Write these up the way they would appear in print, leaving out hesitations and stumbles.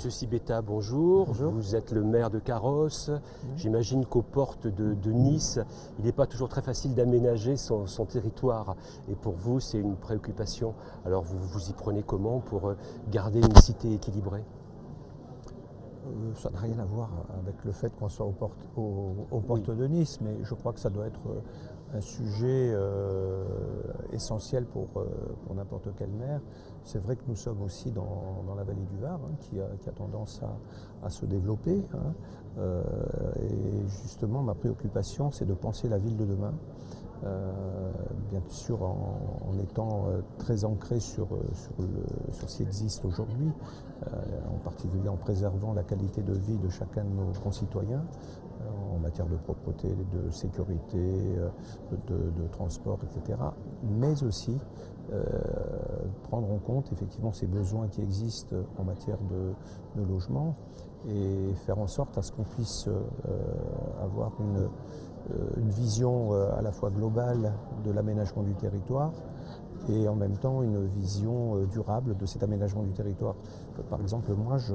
Monsieur Sibetta, bonjour. Bonjour. Vous êtes le maire de Carrosse. J'imagine qu'aux portes de Nice, il n'est pas toujours très facile d'aménager son territoire. Et pour vous, c'est une préoccupation. Alors vous y prenez comment pour garder une cité équilibrée? Ça n'a rien à voir avec le fait qu'on soit aux portes de Nice, mais je crois que ça doit être un sujet essentiel pour n'importe quel maire. C'est vrai que nous sommes aussi dans la vallée du Var, qui a tendance à se développer. Et justement, ma préoccupation, c'est de penser la ville de demain. Bien sûr en étant très ancré sur ce qui existe aujourd'hui, en particulier en préservant la qualité de vie de chacun de nos concitoyens, en matière de propreté, de sécurité, de transport, etc. Mais aussi prendre en compte effectivement ces besoins qui existent en matière de logement et faire en sorte à ce qu'on puisse avoir une vision à la fois globale de l'aménagement du territoire et en même temps une vision durable de cet aménagement du territoire. Par exemple, moi, je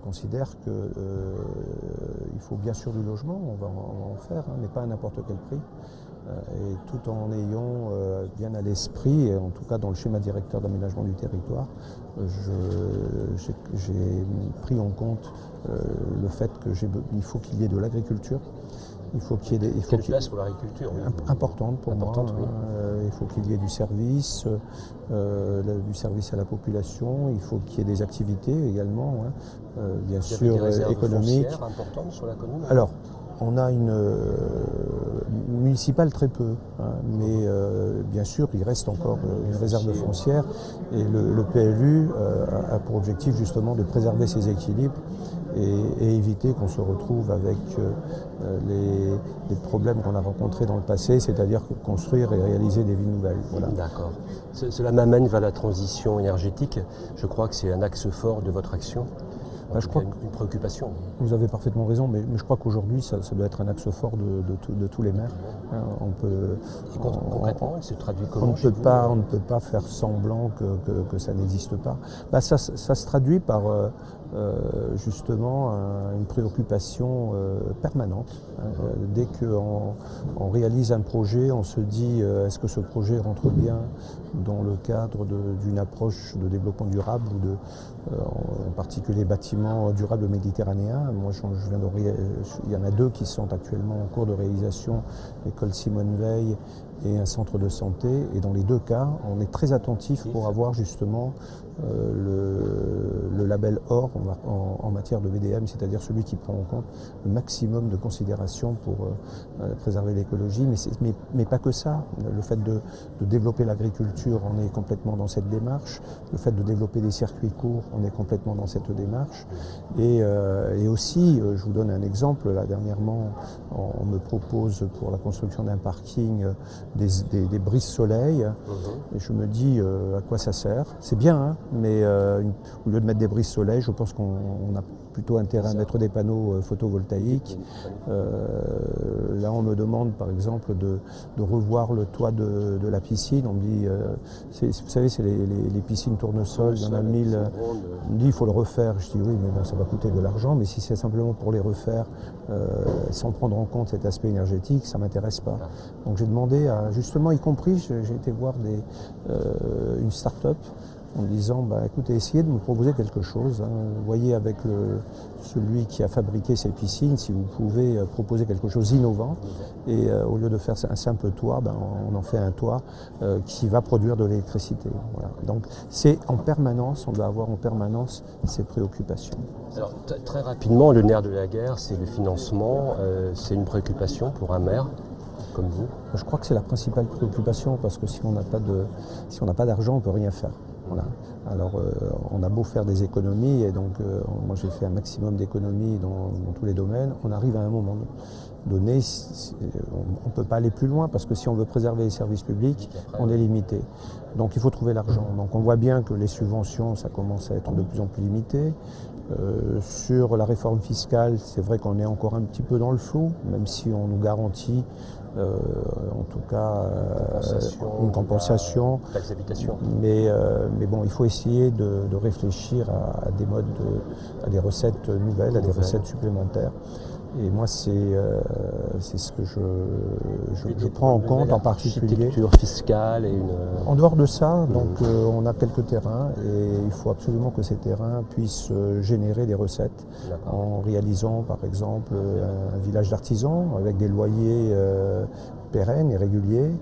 considère qu'il faut bien sûr du logement, on va en faire, mais pas à n'importe quel prix. Et tout en ayant bien à l'esprit, en tout cas dans le schéma directeur d'aménagement du territoire, j'ai pris en compte le fait qu'il faut qu'il y ait de l'agriculture. Il faut qu'il y ait Quelle place pour l'agriculture? Importante pour moi. Oui. Il faut qu'il y ait du service à la population. Il faut qu'il y ait des activités également, bien sûr économiques. Importantes sur la commune? Alors, on a une municipale très peu, mais bien sûr il reste encore une réserve foncière et le PLU a pour objectif justement de préserver ces équilibres et éviter qu'on se retrouve avec les problèmes qu'on a rencontrés dans le passé, c'est-à-dire construire et réaliser des villes nouvelles. Voilà. D'accord. Cela m'amène vers la transition énergétique. Je crois que c'est un axe fort de votre action. Je crois une préoccupation. Vous avez parfaitement raison, mais je crois qu'aujourd'hui, ça doit être un axe fort de tous les maires. Concrètement, il se traduit comment? On ne peut pas faire semblant que ça n'existe pas. Ça se traduit par justement une préoccupation permanente. Dès qu'on réalise un projet, on se dit est-ce que ce projet rentre bien dans le cadre d'une approche de développement durable ou en particulier bâtiments durables méditerranéens. Moi, il y en a 2 qui sont actuellement en cours de réalisation, l'école Simone Veil et un centre de santé. Et dans les 2 cas, on est très attentif pour avoir justement le label OR en matière de VDM, c'est-à-dire celui qui prend en compte le maximum de considération pour préserver l'écologie. Mais pas que ça. Le fait de développer l'agriculture, on est complètement dans cette démarche. Le fait de développer des circuits courts, on est complètement dans cette démarche. Et aussi, je vous donne un exemple, là dernièrement, on me propose pour la construction d'un parking des brises soleil. Et je me dis à quoi ça sert. C'est bien, mais au lieu de mettre des brises soleil, je pense qu'on a plutôt intérêt à mettre des panneaux photovoltaïques. Là, on me demande par exemple de revoir le toit de la piscine. On me dit, vous savez, c'est les piscines tournesol, il y en a 1000. On me dit, il faut le refaire. Je dis, oui, mais bon, ça va coûter de l'argent. Mais si c'est simplement pour les refaire, sans prendre en compte cet aspect énergétique, ça ne m'intéresse pas. Donc j'ai demandé, justement, y compris, j'ai été voir une start-up en me disant, écoutez, essayez de me proposer quelque chose. Vous voyez avec celui qui a fabriqué ces piscines, si vous pouvez proposer quelque chose d'innovant. Et au lieu de faire un simple toit, on en fait un toit qui va produire de l'électricité. Voilà. Donc c'est en permanence, on doit avoir en permanence ces préoccupations. Alors très rapidement, le nerf de la guerre, c'est le financement. C'est une préoccupation pour un maire comme vous? Je crois que c'est la principale préoccupation parce que si on n'a pas d'argent, on ne peut rien faire. Voilà. Alors on a beau faire des économies et donc moi j'ai fait un maximum d'économies dans tous les domaines, on arrive à un moment donné, on ne peut pas aller plus loin parce que si on veut préserver les services publics, on est limité. Donc il faut trouver l'argent. Donc on voit bien que les subventions, ça commence à être de plus en plus limité. Sur la réforme fiscale, c'est vrai qu'on est encore un petit peu dans le flou, même si on nous garantit en tout cas une compensation. Taxe d'habitation. Mais bon, il faut essayer de réfléchir à des modes, à des recettes nouvelles, à des recettes supplémentaires. Et moi, c'est ce que je prends en compte en particulier. Architecture fiscale et une... En dehors de ça, donc, on a quelques terrains et il faut absolument que ces terrains puissent générer des recettes en réalisant par exemple un village d'artisans avec des loyers pérennes et réguliers.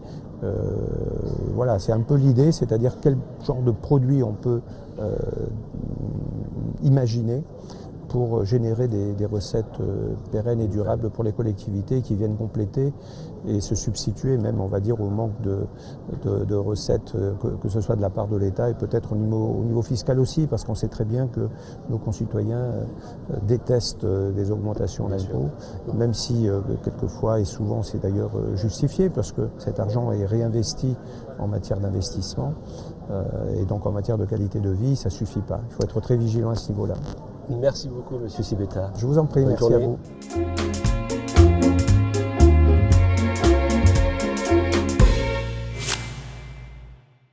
Voilà, c'est un peu l'idée, c'est-à-dire quel genre de produit on peut imaginer pour générer des recettes pérennes et durables pour les collectivités qui viennent compléter et se substituer même, on va dire, au manque de recettes, que ce soit de la part de l'État et peut-être au niveau fiscal aussi, parce qu'on sait très bien que nos concitoyens détestent des augmentations d'impôts, même si quelquefois et souvent c'est d'ailleurs justifié, parce que cet argent est réinvesti en matière d'investissement et donc en matière de qualité de vie, ça ne suffit pas. Il faut être très vigilant à ce niveau-là. Merci beaucoup, Monsieur Sibetta. Je vous en prie, Bonne merci journée. à vous.